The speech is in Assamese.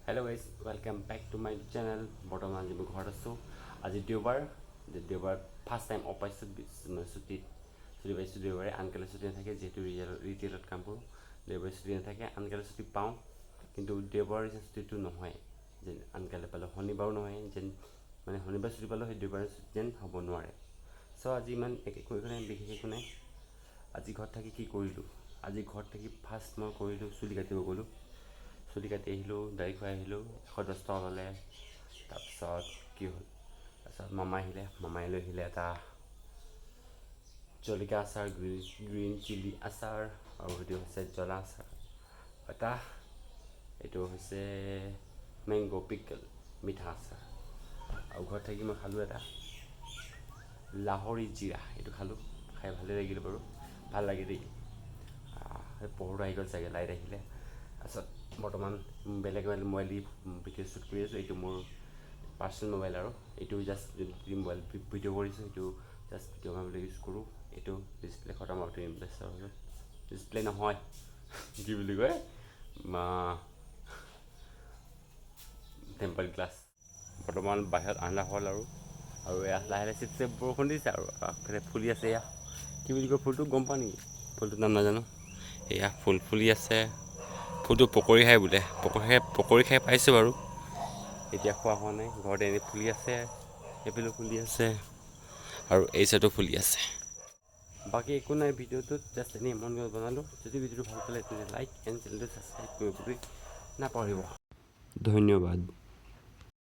Hello guys welcome back to my channel बर्तमान आज मैं घर आसो आज देवबार फार्स्ट टाइम अफ पाइছোঁ छुट्टी पाइছোঁ देवबारे आनकाले छुट्टी नाথাকে जेहेतु रिटेलत काम करूँ देवबारे छुट्टी नाথাকে आनकाले छुट्टी पाऊँ किन्तु देवबार छुट्टी নহয় যেন आनकाले पाले शनिबार নহয় যেন মানে শনিবাৰ ছুটি পালেও সেই দেওবাৰে ছুটি যেন হ'ব নোৱাৰে চ' আজি ইমান বিশেষ একো নাই আজি ঘৰত থাকি কি কৰিলোঁ আজি ঘৰত থাকি ফাৰ্ষ্ট মই কৰিলোঁ চুলি কাটিব গ'লোঁ চুলি কাটি আহিলোঁ দাড়ি খুৱাই আহিলোঁ 110 টকা ল'লে তাৰপিছত কি হ'ল তাৰপিছত মামাই লৈ আহিলে এটা জলকীয়া আচাৰ গ্ৰীণ চিলি আচাৰ আৰু সেইটো হৈছে জ্বলা আচাৰ এটা এইটো হৈছে মেংগো পিকল মিঠা আচাৰ আৰু ঘৰত থাকি মই খালোঁ এটা লাহোৰী জিৰা এইটো খালোঁ খাই ভালেই লাগিলে বাৰু ভাল লাগে দেই পোহৰটো আহি গ'ল চাগে লাইট আহিলে তাৰপিছত বৰ্তমান বেলেগ মোবাইল দি ভিডিঅ' শ্বুট কৰি আছোঁ এইটো মোৰ পাৰ্চনেল মোবাইল আৰু এইটো জাষ্ট মোবাইল ভিডিঅ' কৰিছোঁ এইটো জাষ্ট ভিডিঅ' কৰিবলৈ ইউজ কৰোঁ এইটো ডিছপ্লে খতম আৰু ইনভেষ্টাৰ হৈ গ'ল ডিছপ্লে নহয় কি বুলি কয় টেম্পাৰ গ্লাছ বৰ্তমান বাহিৰত আন্ধা হ'ল আৰু লাহে লাহে চিপছে বৰষুণ দিছে আৰু আগফালে ফুলি আছে এয়া কি বুলি কয় ফুলটো গম পাওঁ নেকি ফুলটোৰ নাম নাজানো এয়া ফুল ফুলি আছে ফুলটো পকৰি খাই বোলে পকৰি খাই পাইছোঁ বাৰু এতিয়া খোৱা হোৱা নাই ঘৰতে এনেই ফুলি আছে এইফালেও ফুলি আছে আৰু এই চাইডো ফুলি আছে বাকী একো নাই ভিডিঅ'টোত জাষ্ট এনেই মন গ'ল বনালোঁ যদি ভিডিঅ'টো ভাল পালে তেন্তে লাইক এণ্ড চেনেলটো ছাবস্ক্ৰাইব কৰিবলৈ নাপাহৰিব ধন্যবাদ।